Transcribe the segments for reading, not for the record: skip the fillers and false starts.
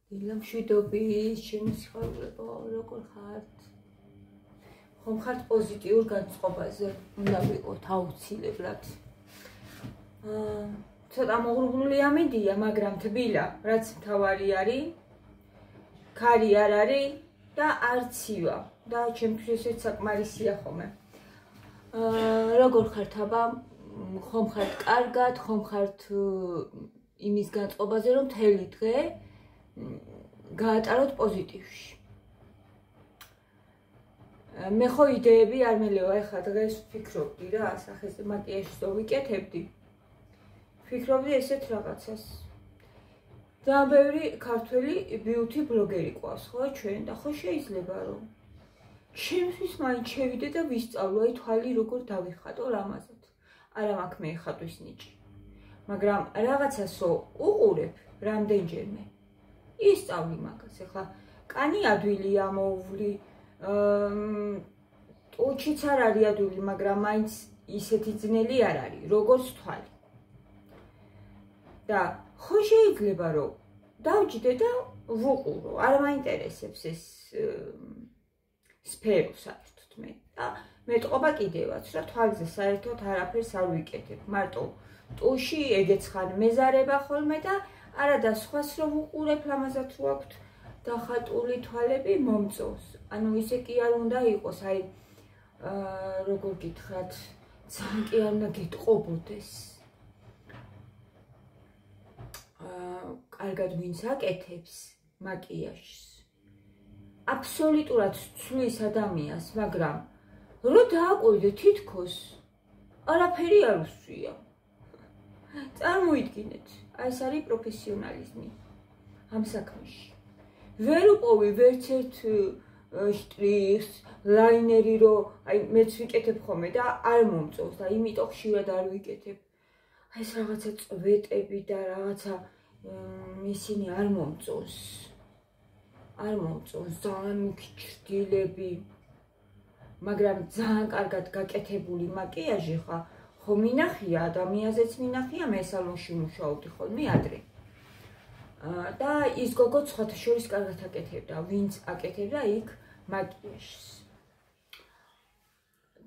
დილამშვიდობის, ჩემი სიხარულებო, როგორ ხართ? ხომ ხართ პოზიტიურ განწყობაზე, უნდა ვიყოთ აუცილებლად. ცოტა მოღრუბლული ამინდია, მაგრამ თბილა, რაც მთავარი არის, ქარი არ არის და არცივა და ჩემთვის ესეც საკმარისია ხოლმე. როგორ ხართ აბა? ხომ ხართ კარგად, ხომ ხართ იმის განწყობაზე, რომ მთელი დღე გაატაროთ პოზიტივში. მე ხო იდეები არ მელევა, ეხლა დღეს ვფიქრობდი რა, სახეზე მაკიაჟს რო ვიკეთებდი. ვფიქრობდი ესეთ რაღაცას. ძალიან ბევრი ქართველი ბიუთი ბლოგერი ყავს, ხო ჩვენ და ხო შეიძლება რომ ჩემთვის მაინც შევიდე და ვისწავლო აი თვალი როგორ დავიხატო რამაზად. არა მაქვს მე ხატვის ნიჭი. მაგრამ რაღაცასო უყურებ რამდენჯერმე. ისწავლი მაგას, ეხლა კანი ადვილია მოუვლი, ტუჩიც არ არის ადვილი, მაგრამ მაინც ისეთი ძნელი არ არის, როგორც თვალი. და ხო შეიძლება რომ დავჯდე და ვუყურო, არ მაინტერესებს ეს სფერო საერთოდ მე. და მეტყობა კიდევაც, რა თვალზე საერთოდ არაფერს არ ვიკეთებ, მარტო ტუში ეგეც ხარ მეზარება ხოლმე და არა და სხვას რომ ვუყურებ, ამაზად რო აქვთ დახატული თვალები მომწონს. ანუ ისე კი არ უნდა იყოს, აი როგორ გითხრათ, ძალიან კი არ უნდა გეტყობოდეს. კარგად ვინც აკეთებს მაკიაჟს. აბსოლუტურად ცვლის ადამიანს, მაგრამ რო დააკვირდე თითქოს არაფერი არ უსვია. წარმოიდგინეთ, აი ეს არის პროფესიონალიზმი ამ საქმეში. ვერ უყოვი ვერც ერთ შტრიხს, ლაინერი რო აი მეც ვიკეთებ ხოლმე და არ მომწონს და იმიტომ ხშირად არ ვიკეთებ. აი ეს რაღაცა წვეტები და რაღაცა ისინი არ მომწონს. არ მომწონს ძალიან მუქი ჭრდილები. მაგრამ ძალიან კარგად გაკეთებული მაკიაჟი ხო მინახია, ადამიანზეც მინახია, მე სალონში მუშაობდი ხოლმე ადრე. და ის გოგო სხვათა შორის კარგად აკეთებდა, ვინც აკეთებდა იქ მაკიაჟს.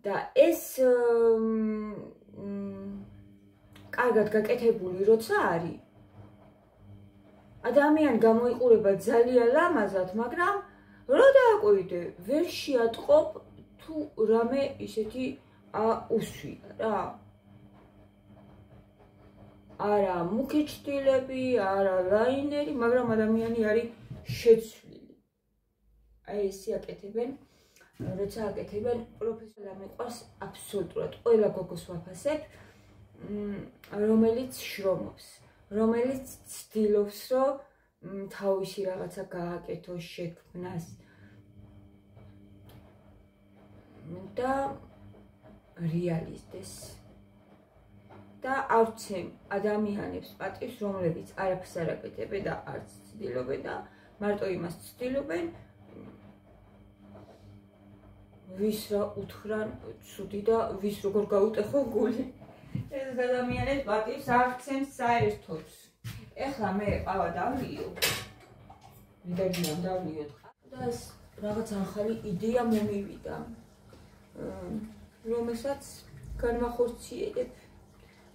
და ეს კარგად გაკეთებული როცა არის, ადამიანი გამოიყურება ძალიან ლამაზად, მაგრამ რო დააკვირდე, ვერ შეატყობ თუ რამე ისეთი უსვია რა. არა მუქი ჭრილები, არა ლაინერი, მაგრამ ადამიანი არის შეცვლილი. აი ესე აკეთებენ, როცა აკეთებენ პროფესიონალ მიყვარს აბსოლუტურად. ყველა გოგოს ვაფასებ, რომელიც შრომობს, რომელიც ცდილობს, რომ თავისი რაღაცა გააკეთოს, შექმნას. და რეალიზდეს. და ავცემ ადამიანებს პატივს, რომლებიც არაფერს არ აკეთებენ და არც ცდილობენ და მარტო იმას ცდილობენ, ვის რა უთხრან ცუდი და ვის როგორ გაუტეხო გული. ეს ადამიანებს პატივს აღცემს საერთოდ. ეხლა მე ყავა დავლიო. ვიდაგინამ დავლიოთ და ეს რაღაც ახალი იდეა მომივიდა. რომელსაც განვახორციელებ.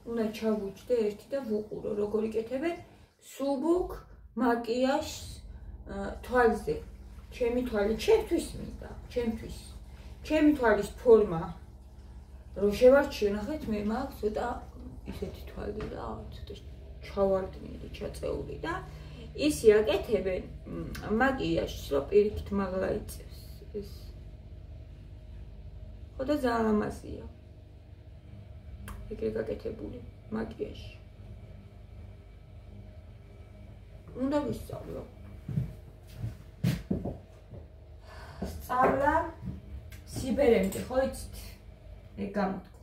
უნდა ჩავუჯდე ერთი და ვუყურო, როგორ იკეთებენ სუბუქ მაკიაჟს თვალზე. ჩემი თვალი ჩემთვის მინდა, ჩემთვის. ჩემი თვალის ფორმა რო შევარჩიო, ნახეთ, მე მაქვს ცოტა ისეთი თვალი რა, ცოტა ჩავარდნილი, ჩაწეული და ისი აკეთებენ მაკიაჟს, რომ პირიქით მაღლა იწევს ეს. ხო და ძალიან ლამაზია. ეგრე გაკეთებული მაკიაჟი. უნდა ვისწავლო. სწავლა სიბერემდე, ხო იცით? ეგ გამოთქვა.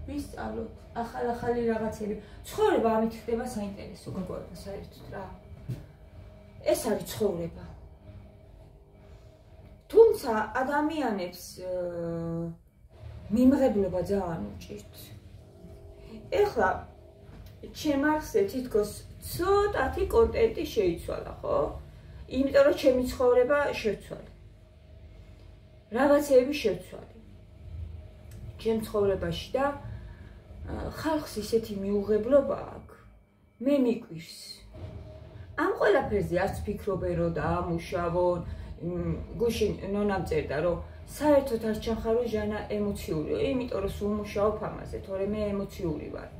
ვისწავლოთ ახალი რაღაცები. ცხოვრება ამით ხდება საინტერესო გოგოება საერთოდ რა. ეს არის ცხოვრება. თუმცა თუმცა ადამიანებს მიმღებლობა ძალიან უჭირთ. ეხლა ჩემ არხზე თითქოს ცოტათი კონტენტი შეიცვალა, ხო? იმიტომ რომ ჩემი ცხოვრება შევცვალე. რაღაცეები შევცვალე. ჩემ ცხოვრებაში და ხალხს ისეთი მიუღებლობა აქვს, მე მიკვირს. ამ ყველაფერზე არც ფიქრობენ რომ დაამუშავონ, გუშინ ნონამ წერდა რომ საერთოდ არ ჩახარო ჟანა ემოციურია, იმიტომ რომ სულ მუშაობ ამაზე, თორემ მე ემოციური ვარ.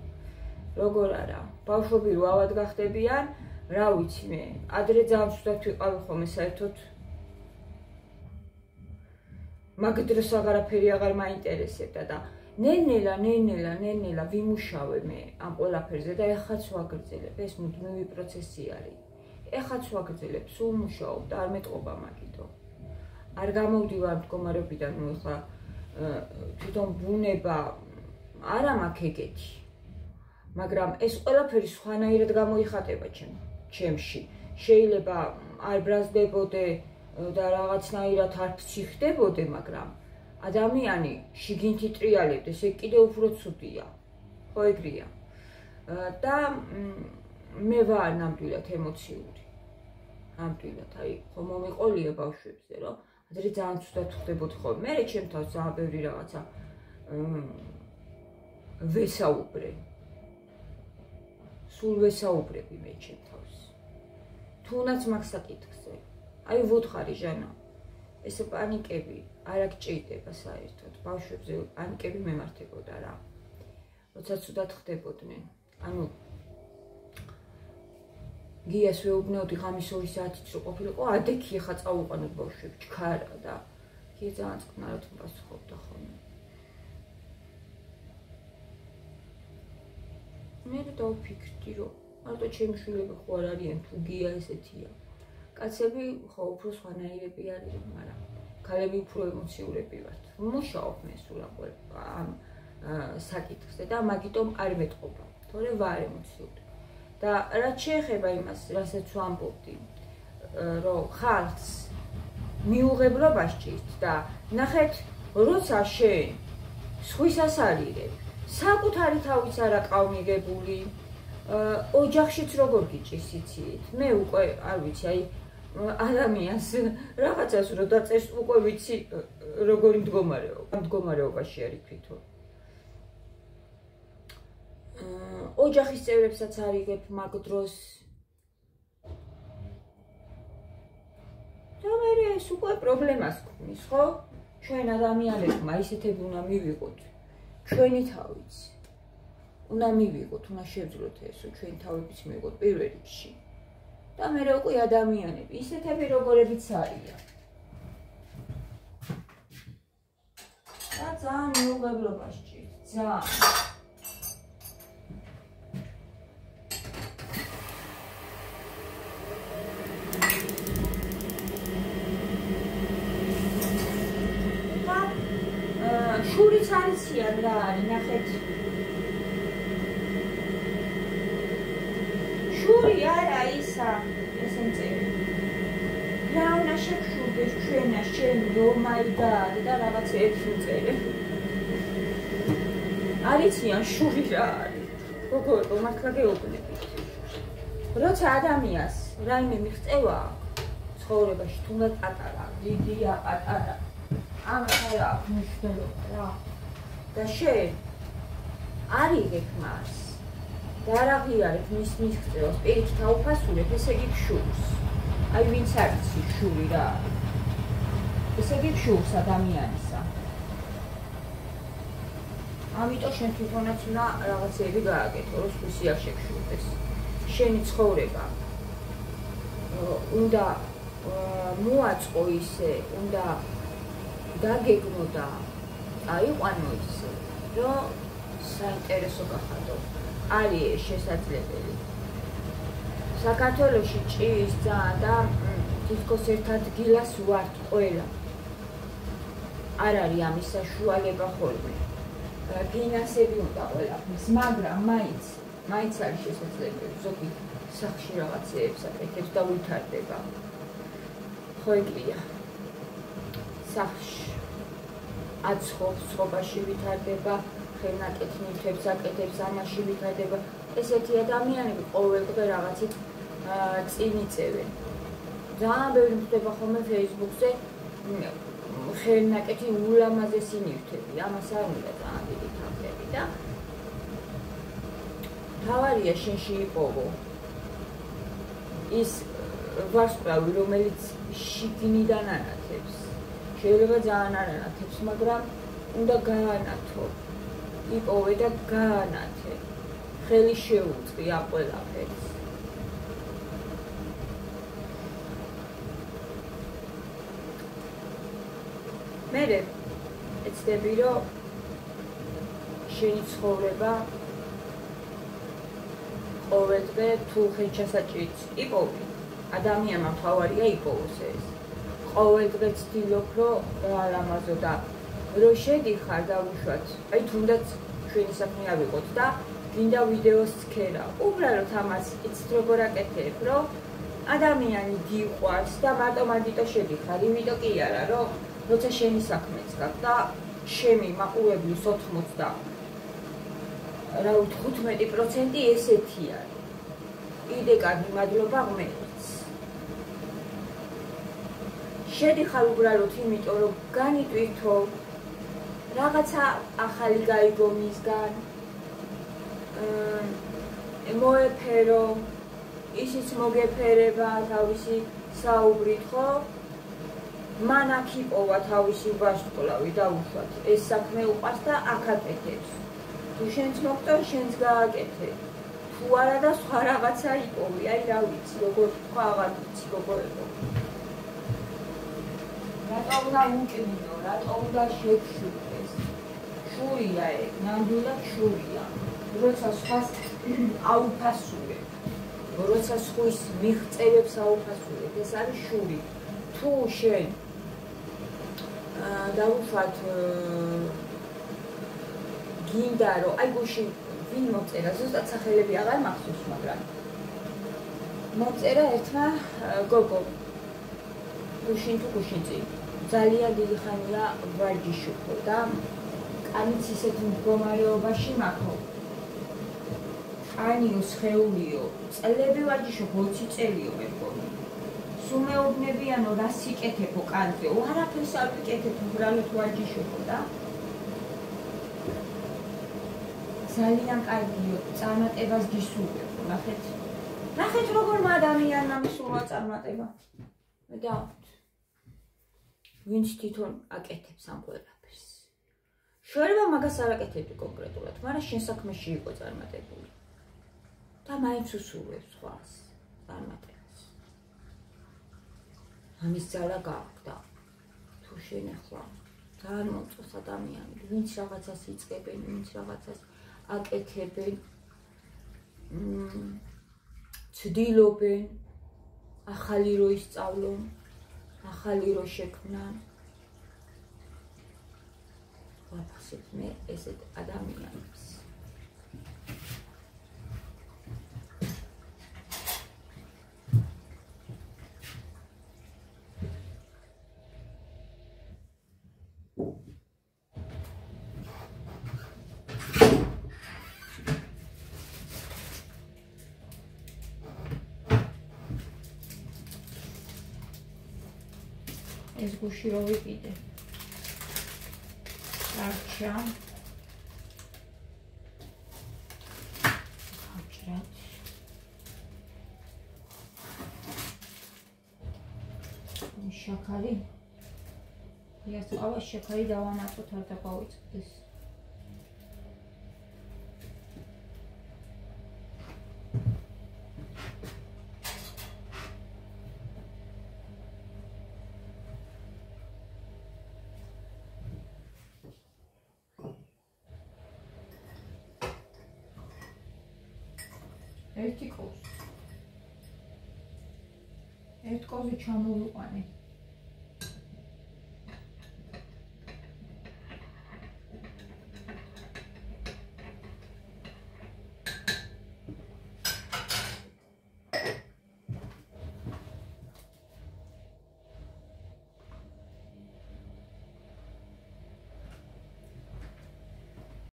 როგორ არა, ბავშვები რო ავად გახდებიან, რა ვიცი მე, ადრე ძალიან ცუდად ვიყავი ხოლმე საერთოდ. მაგ დროს აღარაფერი აღარ მაინტერესებდა და ნელ-ნელა ვიმუშავე მე ამ ყველაფერზე და ეხაც ვაგრძელებ, ეს მუდმივი პროცესი არის. ეხაც ვაგრძელებ, სულ მუშაობ და არ მეტყობა მაგითო. არ გამოვდივარ მდგომარეობიდან, ნუ ეხლა თვითონ ბუნება არა მაქვს ეგეთი. მაგრამ ეს ყველაფერი სხვანაირად გამოიხატება ჩემში. შეიძლება არ ბრაზდებოდე და რაღაცნაირად არ ფციხდებოდე, მაგრამ ადამიანი შიგნით იტრიალებდეს, ეგ კიდევ უფრო ცუდია. ხო ეგრეა. და მე ვარ ნამდვილად ემოციური. ნამდვილად, აი, ხო მომიყოლია ბავშვებზე, რომ ადრე ძალიან ცუდად ხდებოდი ხოლმე. მე ჩემ თავს ძალიან ბევრი რაღაცა ვესაუბრე. სულ ვესაუბრები მე ჩემ თავს. თუნდაც მაგ საკითხზე. აი ვუთხარი ჟანა. ეს პანიკები არ გჭირდება საერთოდ. ბავშვებზე პანიკები მემართებოდა რა. როცა ცუდად ხდებოდნენ. ანუ გიას ვეუბნეოდი ღამის 2 საათით რო ყოფილიყო, ადექი ხა წავუყანოთ ბავშვები, ჩქარა და გია ძალიან წყნარად პასუხობდა ხოლმე. მე დავფიქრდი, რომ მარტო ჩემი შვილები ხო არ არიან, თუ გია ესეთია. კაცები ხო უფრო სხვანაირები არიან, მაგრამ ქალები უფრო ემოციურები ვართ. მუშაობ მე სულ ამ საკითხზე და მაგიტომ არ მეტყობა, თორემ ვარ ემოციური. და რაც შეეხება იმას, რასაც ვამბობდი, რომ ხალხს მიუღებლობა სჭირთ და ნახეთ, როცა შენ სხვისას არირებ, საკუთარი თავიც არ აყავ მიღებული, ოჯახშიც როგორ გიჭირს იცით? მე უკვე არ ვიცი, აი ადამიანს რაღაცას რო დაწერს, უკვე ვიცი როგორი მდგომარეობაში არის თვითონ. ოჯახის წევრებსაც არიგებ მაგ დროს. და მე ეს უკვე პრობლემას ქმნის, ხო? ჩვენ ადამიანებმა ისეთები უნდა მივიღოთ. ჩვენი თავიც. უნდა მივიღოთ, უნდა შევძლოთ ესო, ჩვენი თავებიც მივიღოთ პირველ რიგში. და მე უკვე ადამიანები, ისეთები როგორებიც არიან. და ძალიან მიუღებლობა სჭირთ, ძალიან. შურიც არიციან რა არის, ნახეთ. შური არა ისა, ესე მწერი. რა უნდა შეგშურდეს ჩვენა, შენი, ომაიგად და რაღაცეებს მწერი. არიციან შური რა არის. როგორ მართლა გეუბნებით. როცა ადამიანს რაიმე მიღწევა ცხოვრებაში, თუნდაც პატარა, დიდია, პატარა. ამას არ აქვს მნიშვნელობა რა. და შენ არიგებ მას და არ აღიარებ მის მიღწევას, პირით დაუფასურებ, ესე იგი გშურს. აი ვინც არის შური რა. ესე იგი გშურს ადამიანისა. ამიტომ შენ თვითონაც უნდა რაღაცეები გააკეთო, რომ სხვისი არ შეგშურდეს. შენი ცხოვრება უნდა მოაწყო ისე, უნდა დაგეგმო და აიყვანო ისე, რომ საინტერესო გახადო. არის შესაძლებელი. საქართველოში ჭირის ძალიან და თითქოს ერთ ადგილას ვართ ყველა. არ არის ამის საშუალება ხოლმე. ფინანსები უნდა ყველაფერს, მაგრამ მაინც არის შესაძლებელი. ზოგი სახში რაღაცეებს აკეთებს და ვითარდება. ხო ეგია. სახლში აცხობს, ცხოვრებაში ვითარდება, ხელნაკეთ ნივთებს აკეთებს, ამაში ვითარდება. ესეთი ადამიანები ყოველდღე რაღაცით წინ იწევენ. ძალიან ბევრი ხდება ხოლმე Facebook-ზე ხელნაკეთი ულამაზესი ნივთები, ამას არ უნდა ძალიან დიდი თანხები და თავარია შენში იპოვო ის ვარსკვლავი, რომელიც შიგნიდან ანათებს. შეიძლება ძალიან არ ანათებს, მაგრამ უნდა გაანათო. იპოვე და გაანათე. ხელი შეუწყი ამ ყველაფერს. მერე ეცდები, რომ შენი ცხოვრება ყოველდღე თუ ხელჩასაჭირიც იპოვი, ადამიანმა მთავარია იპოვოს ეს. ყოველდღე ცდილობ, რომ გაალამაზო და რომ შედიხარ დავუშვათ, აი თუნდაც ჩვენი საქმე ავიღოთ და გინდა ვიდეოს ცქერა. უბრალოდ ამას იცით როგორ აკეთებ, რომ ადამიანი გიყვარს და მარტო შედიხარ, იმიტომ კი არა, რომ როცა შენი საქმეც გაქვს და შენი მაყურებლის 95% ესეთი არის. კიდე კარგი მადლობა ღმერთს. შედიხარ უბრალოდ იმიტომ, რომ განიტვირთო, რაღაცა ახალი გაიგო მისგან, მოეფერო, ისიც მოგეფერება თავისი საუბრით, ხო? მან აქ იპოვა თავისი ვარსკვლავი დავუშვათ. ეს საქმე უყვარს და აქ აკეთებს. თუ შენც მოგწონს, შენც გააკეთე. თუ არა და სხვა რაღაცა იპოვი, აი რა ვიცი, როგორ თქვა, აღარ ვიცი როგორ იპოვი. რატო უნდა უკმინო, რატო უნდა შეგშურდეს? შურია ეგ, ნამდვილად შურია. როცა სხვას აუფასურებ, როცა სხვის მიღწევებს აუფასურებ, ეს არის შური. თუ შენ დავუშვათ გინდა რომ აი გუშინ ვინ მოწერა, ზუსტად სახელები აღარ მახსოვს, მაგრამ მოწერა ერთმა გოგო გუშინ თუ გუშინ წინ ძალიან დიდი ხანია ვარჯიშობ და კანიც ისეთ მდგომარეობაში მაქო. კანიო, სხეულიო, წლები ვარჯიშობ, 20 წელიო მე მგონი. სულ მეუბნებიანო რა სიკეთებო კანზე, არაფერს არ ვიკეთებ, უბრალოდ ვარჯიშობ და ძალიან კარგიო, წარმატებას გისურვებ, ნახეთ როგორ ადამიანმა მისურვა წარმატება. მე დავთ. ვინც თვითონ აკეთებს ამ ყველაფერს. შეიძლება მაგას არ აკეთებდი კონკრეტულად, მაგრამ შენ საქმეში იყო წარმატებული. და მაინც უსურვებს სხვას წარმატებას. ამის ძალა გააქვს და თუ შენ ახლა ძალიან მომწონს ადამიანები, ვინც რაღაცას იწყებენ, ვინც რაღაცას აკეთებენ, ცდილობენ, ახალი რო ისწავლონ, ახალი რო შექმნან. ვაფასებ მე ესეთ ადამიანებს. ეს გუში რო ვიყიდე. არჩა. აჭრათ. შაქარი. იას ყავა შაქარი დავანაწოთ არ დაგავიწყდეს. ერთი კოვს. ერთ კოვზე ჩამოვიყვანე.